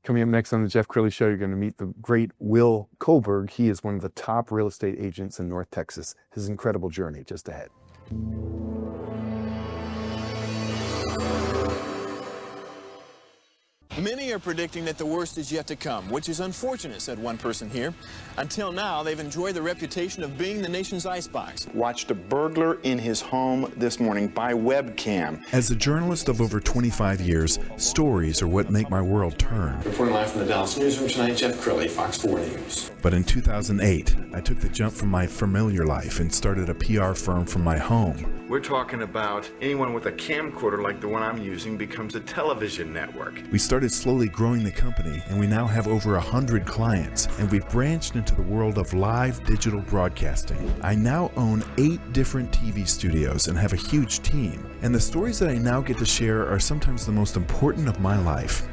Coming up next on the Jeff Crilley Show, you're going to meet the great Will Koberg. He is one of the top real estate agents in North Texas. His incredible journey just ahead. Many are predicting that the worst is yet to come, which is unfortunate, said one person here. Until now, they've enjoyed the reputation of being the nation's icebox. Watched a burglar in his home this morning by webcam. As a journalist of over 25 years, stories are what make my world turn. Reporting live from the Dallas newsroom tonight, Jeff Crilley, Fox 4 News. But in 2008, I took the jump from my familiar life and started a PR firm from my home. We're talking about anyone with a camcorder like the one I'm using becomes a television network. We started slowly growing the company, and we now have over 100 clients, and we've branched into the world of live digital broadcasting. I now own 8 different TV studios and have a huge team, and the stories that I now get to share are sometimes the most important of my life.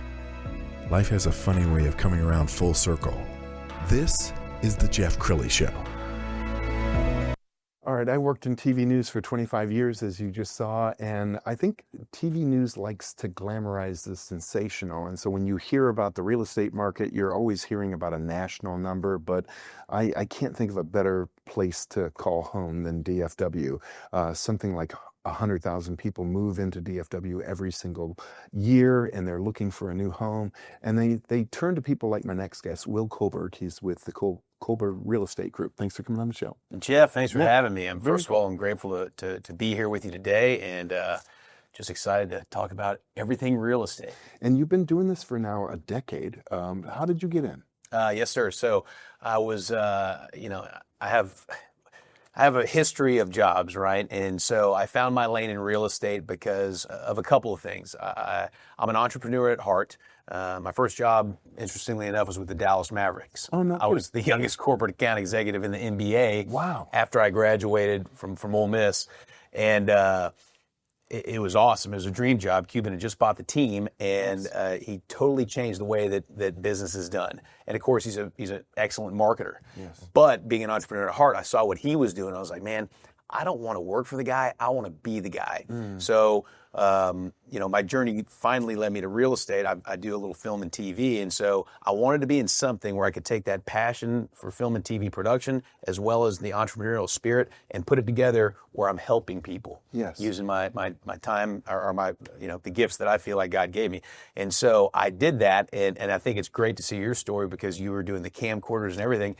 Life has a funny way of coming around full circle. This is the Jeff Crilley Show. All right, I worked in TV news for 25 years, as you just saw, and I think TV news likes to glamorize the sensational. And so when you hear about the real estate market, you're always hearing about a national number, but I can't think of a better place to call home than DFW. Something like 100,000 people move into DFW every single year, and they're looking for a new home. And they turn to people like my next guest, Will Koberg. He's with the Koberg Real Estate Group. Thanks for coming on the show. Jeff, thanks for having me. First of all, I'm grateful to be here with you today, and just excited to talk about everything real estate. And you've been doing this for now a decade. How did you get in? Yes, sir. So I was, I have a history of jobs, right? And so I found my lane in real estate because of a couple of things. I'm an entrepreneur at heart. My first job, interestingly enough, was with the Dallas Mavericks. Oh, no. I was the youngest corporate account executive in the NBA. Wow. After I graduated from Ole Miss. And it was awesome. It was a dream job. Cuban had just bought the team, and he totally changed the way that business is done. And of course, he's an excellent marketer. Yes. But being an entrepreneur at heart, I saw what he was doing. I was like, man, I don't want to work for the guy. I want to be the guy. So, my journey finally led me to real estate. I do a little film and TV. And so I wanted to be in something where I could take that passion for film and TV production, as well as the entrepreneurial spirit, and put it together where I'm helping people. Yes. Using my time or my, the gifts that I feel like God gave me. And so I did that. And I think it's great to see your story because you were doing the camcorders and everything.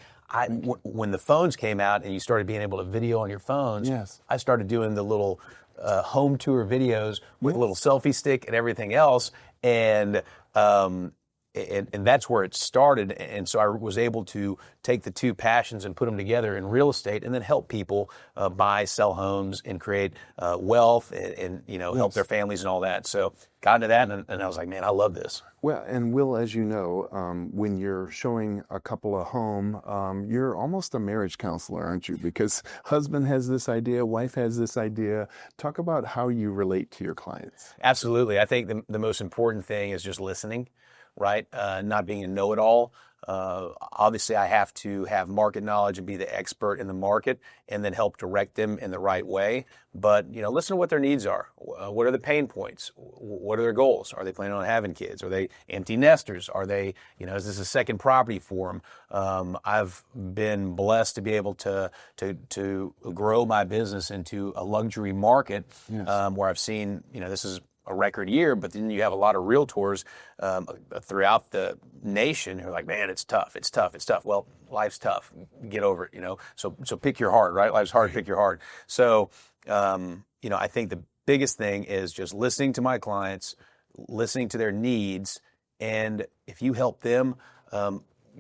When the phones came out and you started being able to video on your phones, yes. I started doing the little home tour videos with a little selfie stick and everything else, and that's where it started. And so I was able to take the two passions and put them together in real estate, and then help people buy, sell homes, and create wealth, and help their families and all that. So got into that, and I was like, man, I love this. Well, and Will, as you know, when you're showing a couple a home, you're almost a marriage counselor, aren't you? Because husband has this idea, wife has this idea. Talk about how you relate to your clients. Absolutely. I think the most important thing is just listening, right? Not being a know-it-all. Obviously, I have to have market knowledge and be the expert in the market, and then help direct them in the right way. But, listen to what their needs are. What are the pain points? What are their goals? Are they planning on having kids? Are they empty nesters? Are they, is this a second property for them? I've been blessed to be able to grow my business into a luxury market, yes. Where I've seen, this is a record year, but then you have a lot of realtors throughout the nation who are like, man, it's tough. Well, life's tough. Get over it, So pick your heart, right? Life's hard, pick your heart. So, I think the biggest thing is just listening to my clients, listening to their needs, and if you help them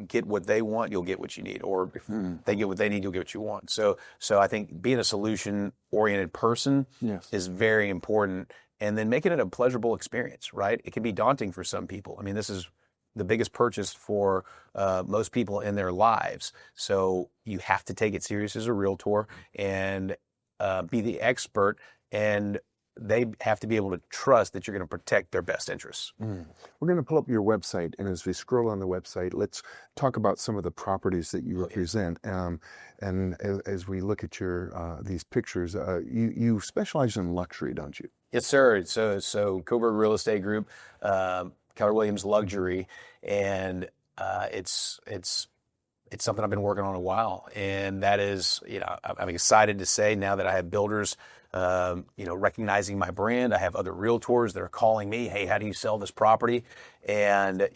get what they want, you'll get what you need. Or if they get what they need, you'll get what you want. So I think being a solution-oriented person is very important. And then making it a pleasurable experience, right? It can be daunting for some people. I mean, this is the biggest purchase for most people in their lives. So you have to take it serious as a realtor and be the expert, and they have to be able to trust that you're going to protect their best interests. We're going to pull up your website, and as we scroll on the website, let's talk about some of the properties that you represent. And as we look at your these pictures, you specialize in luxury, don't you? Yes, sir. So Koberg Real Estate Group Keller Williams Luxury, and it's something I've been working on a while, and that is, I'm excited to say now that I have builders, recognizing my brand. I have other realtors that are calling me, hey, how do you sell this property? And,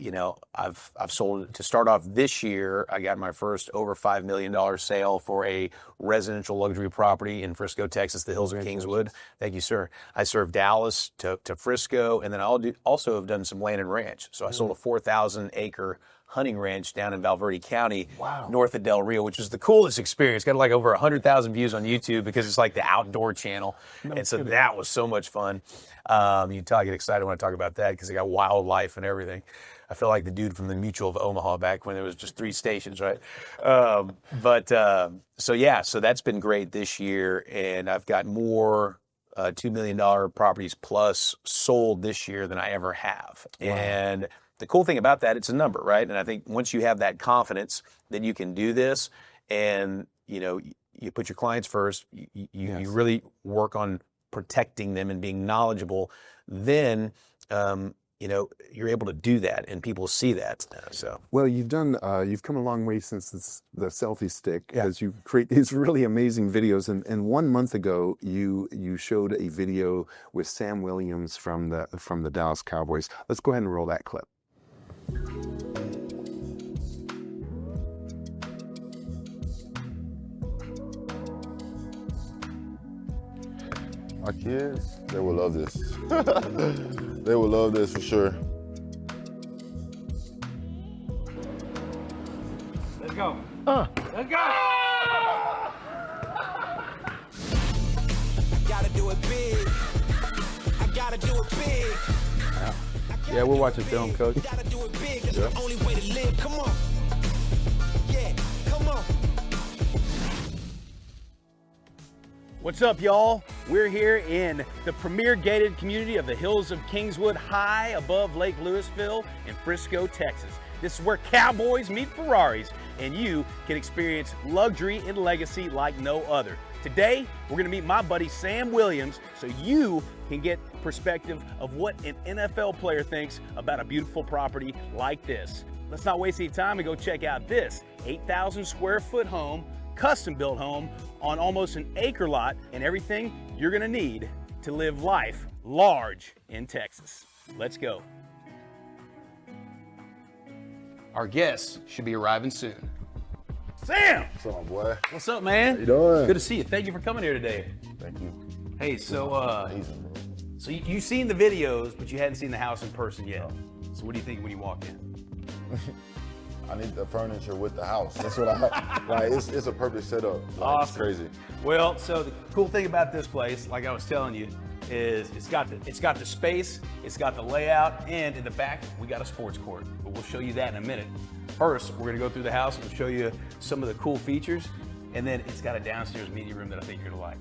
I've sold it. To start off this year, I got my first over $5 million sale for a residential luxury property in Frisco, Texas, the hills of Kingswood. Thank you, sir. I serve Dallas to Frisco, and then also have done some land and ranch. So I sold a 4,000-acre hunting ranch down in Valverde County, north of Del Rio, which was the coolest experience. Got like over 100,000 views on YouTube because it's like the outdoor channel. So that was so much fun. I get excited when I talk about that because they got wildlife and everything. I feel like the dude from the Mutual of Omaha back when there was just 3 stations, right? So that's been great this year, and I've got more $2 million properties plus sold this year than I ever have. Wow. And the cool thing about that, it's a number, right? And I think once you have that confidence that you can do this, and you put your clients first, you really work on protecting them and being knowledgeable, then you're able to do that, and people see that. Well, you've come a long way since the selfie stick, as you create these really amazing videos. And 1 month ago, you showed a video with Sam Williams from the Dallas Cowboys. Let's go ahead and roll that clip. My kids, they will love this. They will love this for sure. Let's go. Let's go. Gotta do it big. I gotta do it big. Yeah, we're watching film, Coach. Gotta do it big. That's the only way to live. Come on. Yeah, come on. What's up, y'all? We're here in the premier gated community of the hills of Kingswood, high above Lake Louisville in Frisco, Texas. This is where cowboys meet Ferraris, and you can experience luxury and legacy like no other. Today, we're gonna meet my buddy Sam Williams so you can get perspective of what an NFL player thinks about a beautiful property like this. Let's not waste any time and go check out this 8,000 square foot home, custom built home on almost an acre lot, and everything you're gonna need to live life large in Texas. Let's go. Our guests should be arriving soon. Sam! What's up, boy? What's up, man? How you doing? Good to see you. Thank you for coming here today. Thank you. Hey, so Amazing, bro. so you've seen the videos, but you hadn't seen the house in person yet. So what do you think when you walk in? I need the furniture with the house. That's what I like. It's a perfect setup. Like, Awesome. It's crazy. Well, so the cool thing about this place, like I was telling you, is it's got the space, it's got the layout, and in the back we got a sports court. But we'll show you that in a minute. First, we're gonna go through the house and show you some of the cool features, and then it's got a downstairs media room that I think you're gonna like.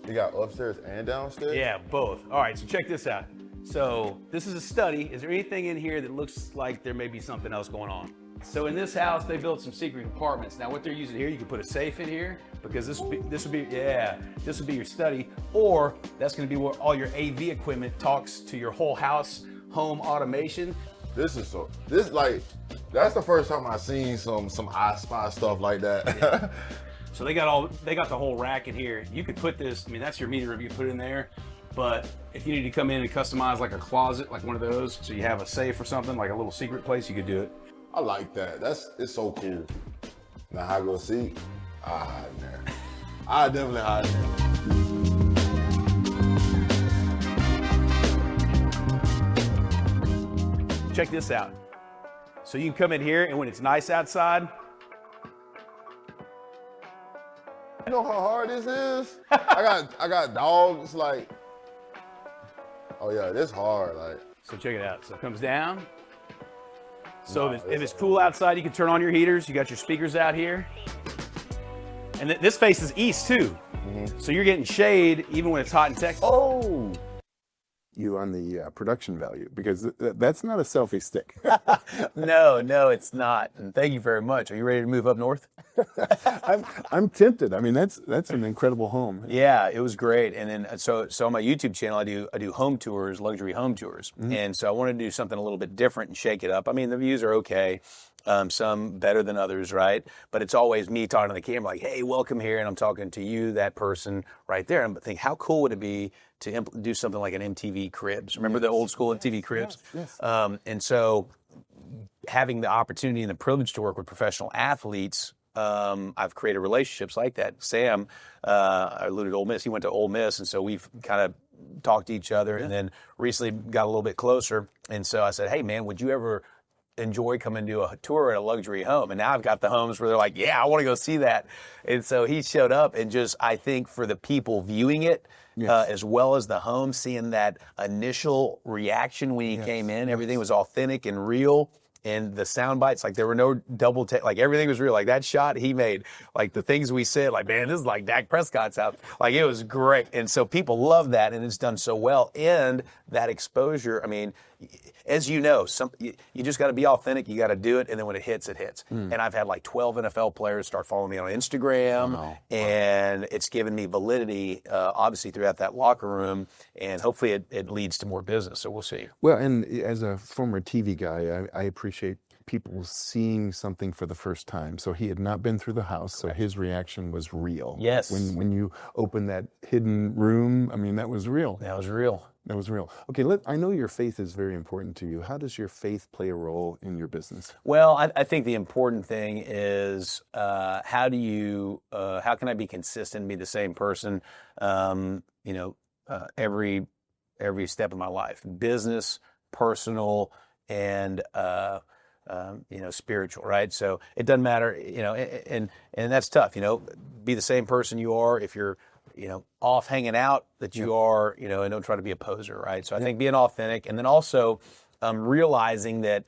You got upstairs and downstairs? Yeah, both. All right, so check this out. So this is a study. Is there anything in here that looks like there may be something else going on? So in this house, they built some secret compartments. Now what they're using here, you can put a safe in here because this would be your study, or that's going to be where all your AV equipment talks to your whole house, home automation. That's the first time I've seen some I Spy stuff like that. Yeah. So they got the whole rack in here. You could put this, I mean, that's your media room, you put it in there. But if you need to come in and customize like a closet, like one of those, so you have a safe or something, like a little secret place, you could do it. I like that. It's so cool. Now how I go see? I hide in there. I definitely hide in there. Check this out. So you can come in here, and when it's nice outside, you know how hard this is? I got dogs, like, oh yeah, this hard, like. so check it out. So it comes down. So if it's cool outside, you can turn on your heaters. You got your speakers out here. And this faces east too. Mm-hmm. So you're getting shade even when it's hot in Texas. Oh! you on the production value, because that's not a selfie stick. No, it's not. And thank you very much. Are you ready to move up north? I'm tempted. I mean, that's an incredible home. Yeah, it was great. And then so on my YouTube channel, I do home tours, luxury home tours. And so I wanted to do something a little bit different and shake it up. I mean, the views are okay. Some better than others, right? But it's always me talking to the camera like, hey, welcome here. And I'm talking to you, that person right there. And I think, how cool would it be to do something like an MTV Cribs? Remember the old school MTV Cribs? Yes. And so having the opportunity and the privilege to work with professional athletes, I've created relationships like that. Sam, I alluded to Ole Miss. He went to Ole Miss, and so we've kind of talked to each other, and then recently got a little bit closer. And so I said, hey, man, would you ever enjoy coming to a tour at a luxury home? And now I've got the homes where they're like, yeah, I want to go see that. And so he showed up, and just, I think for the people viewing it, as well as the home, seeing that initial reaction when he came in, everything was authentic and real. And the sound bites, like there were no double take, like everything was real. Like that shot he made, like the things we said, like, man, this is like Dak Prescott's house. Like it was great. And so people love that, and it's done so well. And that exposure, I mean, as you know, you just got to be authentic. You got to do it. And then when it hits, it hits. And I've had like 12 NFL players start following me on Instagram. And it's given me validity, obviously, throughout that locker room. And hopefully it leads to more business. So we'll see. Well, and as a former TV guy, I appreciate people seeing something for the first time. So he had not been through the house, so his reaction was real. Yes. When you opened that hidden room, I mean, that was real. That was real. That was real. Okay, I know your faith is very important to you. How does your faith play a role in your business? Well, I think the important thing is how can I be consistent and be the same person, every step of my life, business, personal, and spiritual, right? So it doesn't matter, and that's tough, be the same person you are if you're, off hanging out that you are, and don't try to be a poser, right? So I think being authentic, and then also realizing that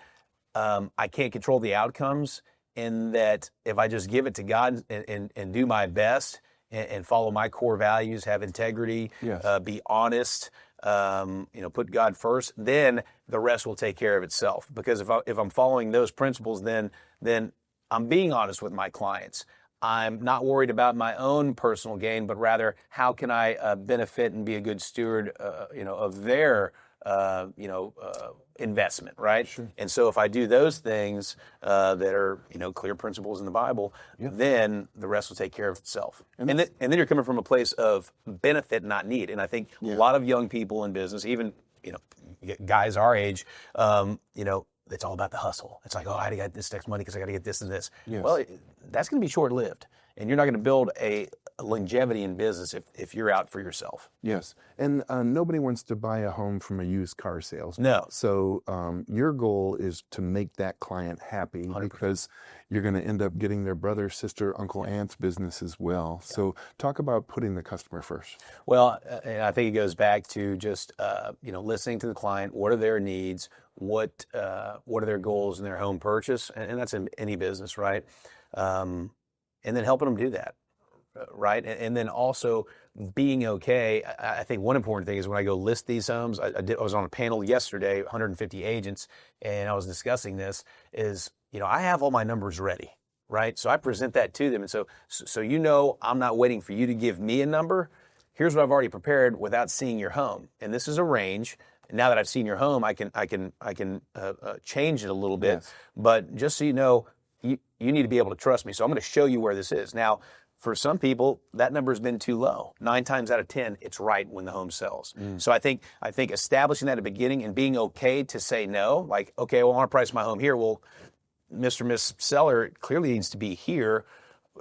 I can't control the outcomes, and that if I just give it to God and do my best and follow my core values, have integrity, be honest, put God first, then the rest will take care of itself. Because if I'm following those principles, then I'm being honest with my clients. I'm not worried about my own personal gain, but rather how can I benefit and be a good steward, of their, investment, right? Sure. And so if I do those things that are, clear principles in the Bible, then the rest will take care of itself. And then you're coming from a place of benefit, not need. And I think a lot of young people in business, even, guys our age, it's all about the hustle. It's like, I got to get this next money because I got to get this and this. Yes. Well, that's going to be short-lived. And you're not going to build a longevity in business if you're out for yourself. Yes. And nobody wants to buy a home from a used car salesman. No. So your goal is to make that client happy 100%. Because you're going to end up getting their brother, sister, uncle, aunt's business as well. Yeah. So talk about putting the customer first. Well, and I think it goes back to just, listening to the client. What are their needs? What are their goals in their home purchase? And that's in any business, right? And then helping them do that, right? And then also being okay. I think one important thing is when I go list these homes, I was on a panel yesterday, 150 agents, and I was discussing this, is, I have all my numbers ready, right? So I present that to them. And so I'm not waiting for you to give me a number. Here's what I've already prepared without seeing your home. And this is a range. Now that I've seen your home, I can change it a little bit. Yes. But just so you know, you need to be able to trust me. So I'm going to show you where this is. Now, for some people, that number has been too low. 9 times out of 10, it's right when the home sells. So I think establishing that at the beginning and being okay to say no, like, okay, well, I want to price my home here. Well, Mr. Miss Seller, it clearly needs to be here.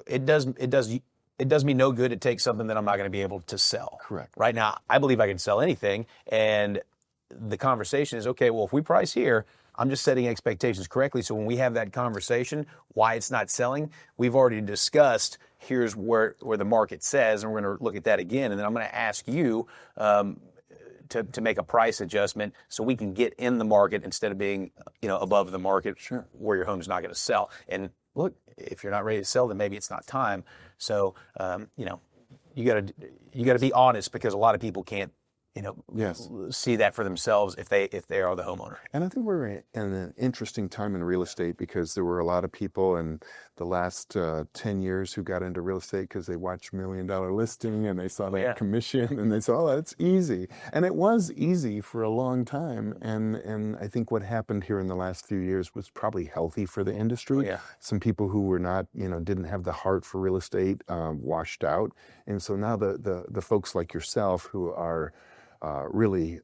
It does me no good to take something that I'm not going to be able to sell. Correct. Right now, I believe I can sell anything. And the conversation is, okay, well, if we price here, I'm just setting expectations correctly. So when we have that conversation, why it's not selling, we've already discussed, here's where the market says, and we're going to look at that again. And then I'm going to ask you to make a price adjustment so we can get in the market instead of being, above the market. Sure. Where your home's not going to sell. And look, if you're not ready to sell, then maybe it's not time. So, you got to be honest, because a lot of people can't Yes. see that for themselves if they are the homeowner. And I think we're in an interesting time in real estate because there were a lot of people in the last 10 years who got into real estate because they watched $1 Million Listing and they saw that commission and they saw, oh, that's easy. And it was easy for a long time. And I think what happened here in the last few years was probably healthy for the industry. Some people who were not, didn't have the heart for real estate washed out. And so now the folks like yourself who are really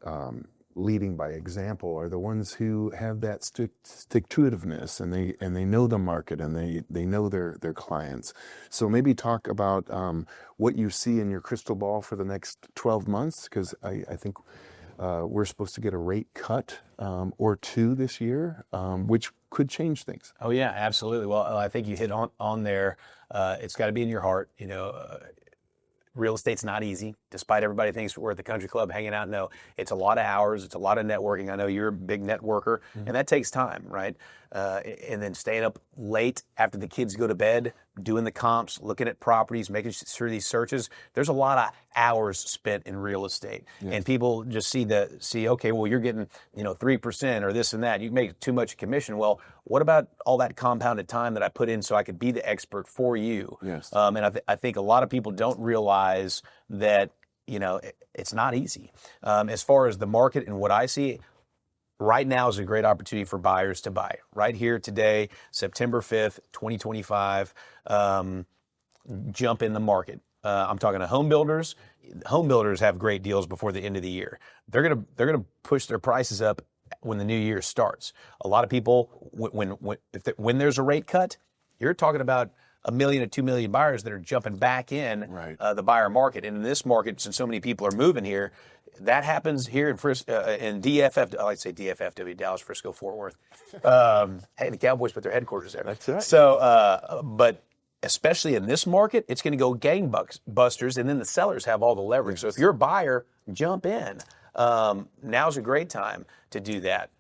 leading by example are the ones who have that stick-to-itiveness and they know the market and they know their clients. So maybe talk about what you see in your crystal ball for the next 12 months, because I think we're supposed to get a rate cut or two this year, which could change things. Oh yeah, absolutely. Well, I think you hit on there. It's got to be in your heart. Real estate's not easy, despite everybody thinks we're at the country club hanging out. No, it's a lot of hours. It's a lot of networking. I know you're a big networker, and that takes time, right? And then staying up late after the kids go to bed, doing the comps, looking at properties, making sure these searches. There's a lot of hours spent in real estate, and people just see, okay, well, you're getting 3% or this and that. You make too much commission. Well, what about all that compounded time that I put in so I could be the expert for you? Yes. And I think a lot of people don't realize that it's not easy. As far as the market and what I see, right now is a great opportunity for buyers to buy. Right here today, September 5th, 2025, jump in the market. I'm talking to home builders. Home builders have great deals before the end of the year. They're gonna push their prices up when the new year starts. A lot of people, when there's a rate cut, you're talking about 1 million to 2 million buyers that are jumping back in the buyer market. And in this market, since so many people are moving here, that happens here in in DFF. I like to say DFFW, Dallas, Frisco, Fort Worth. Hey, the Cowboys put their headquarters there. That's right. So, but especially in this market, it's going to go gangbusters, and then the sellers have all the leverage. So if you're a buyer, jump in. Now's a great time to do that.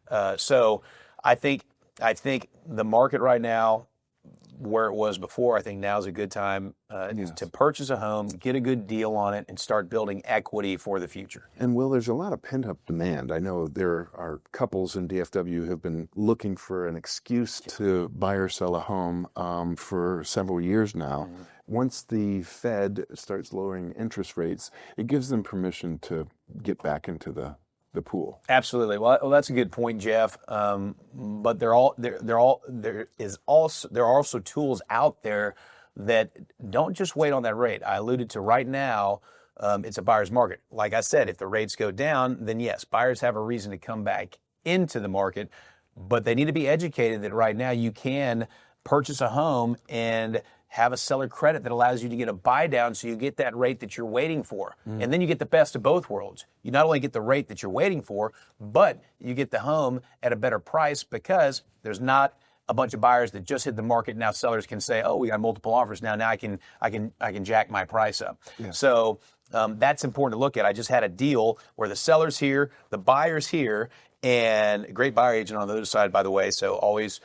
So I think the market right now, where it was before, I think now's a good time to purchase a home, get a good deal on it, and start building equity for the future. And Will, there's a lot of pent-up demand. I know there are couples in DFW who have been looking for an excuse to buy or sell a home for several years now. Once the Fed starts lowering interest rates, it gives them permission to get back into the pool. Absolutely. Well, that's a good point, Jeff. But there are also tools out there that don't just wait on that rate. I alluded to right now, it's a buyer's market. Like I said, if the rates go down, then yes, buyers have a reason to come back into the market, but they need to be educated that right now you can purchase a home and have a seller credit that allows you to get a buy down so you get that rate that you're waiting for. And then you get the best of both worlds. You not only get the rate that you're waiting for, but you get the home at a better price because there's not a bunch of buyers that just hit the market. Now sellers can say, oh, we got multiple offers now. Now I can jack my price up. Yeah. So that's important to look at. I just had a deal where the seller's here, the buyer's here, and a great buyer agent on the other side, by the way. So always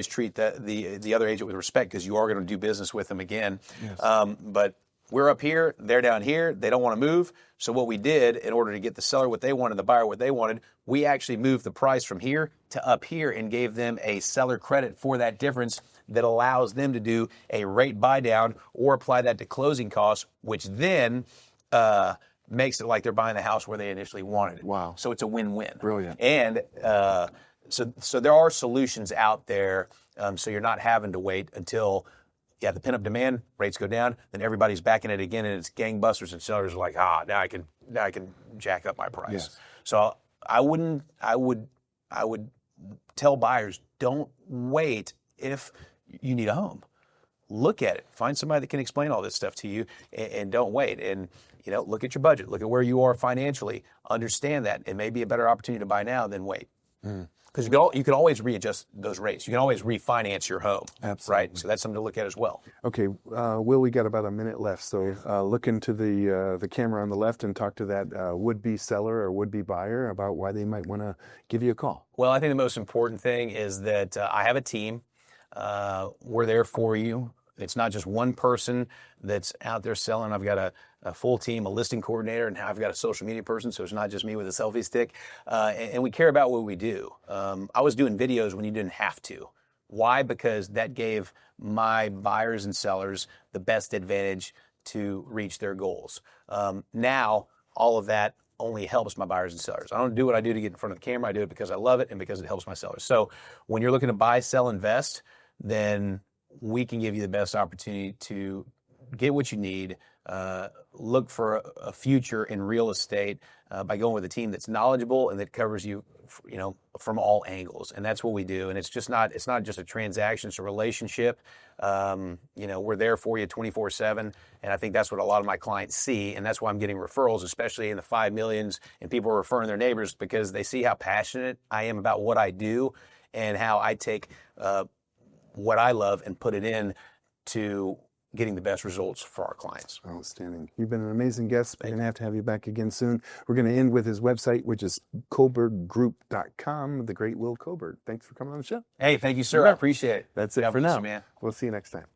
treat the other agent with respect because you are going to do business with them again. Yes. But we're up here, they're down here. They don't want to move. So what we did in order to get the seller what they wanted, the buyer what they wanted, we actually moved the price from here to up here and gave them a seller credit for that difference that allows them to do a rate buy down or apply that to closing costs, which then makes it like they're buying the house where they initially wanted it. Wow. So it's a win-win. Brilliant. And so there are solutions out there, so you're not having to wait until the pent-up demand, rates go down, then everybody's back in it again, and it's gangbusters, and sellers are like, now I can jack up my price. Yes. So I would tell buyers, don't wait if you need a home. Look at it. Find somebody that can explain all this stuff to you, and don't wait. And look at your budget. Look at where you are financially. Understand that it may be a better opportunity to buy now than wait. Because you can always readjust those rates. You can always refinance your home. Absolutely. Right? So that's something to look at as well. Okay, Will, we got about a minute left. So look into the camera on the left and talk to that would-be seller or would-be buyer about why they might want to give you a call. Well, I think the most important thing is that I have a team. We're there for you. It's not just one person that's out there selling. I've got a full team, a listing coordinator, and now I've got a social media person, so it's not just me with a selfie stick. And we care about what we do. I was doing videos when you didn't have to. Why? Because that gave my buyers and sellers the best advantage to reach their goals. Now, all of that only helps my buyers and sellers. I don't do what I do to get in front of the camera. I do it because I love it and because it helps my sellers. So when you're looking to buy, sell, invest, then we can give you the best opportunity to get what you need, look for a future in real estate by going with a team that's knowledgeable and that covers you, from all angles. And that's what we do. And it's not just a transaction, it's a relationship. We're there for you 24/7. And I think that's what a lot of my clients see. And that's why I'm getting referrals, especially in the 5 millions, and people are referring their neighbors because they see how passionate I am about what I do and how I take what I love and put it in to getting the best results for our clients. Outstanding. You've been an amazing guest. We're going to have you back again soon. We're going to end with his website, which is koberggroup.com, the great Will Koberg. Thanks for coming on the show. Hey, thank you, sir. I appreciate it. That's it God for bless now. you, man. We'll see you next time.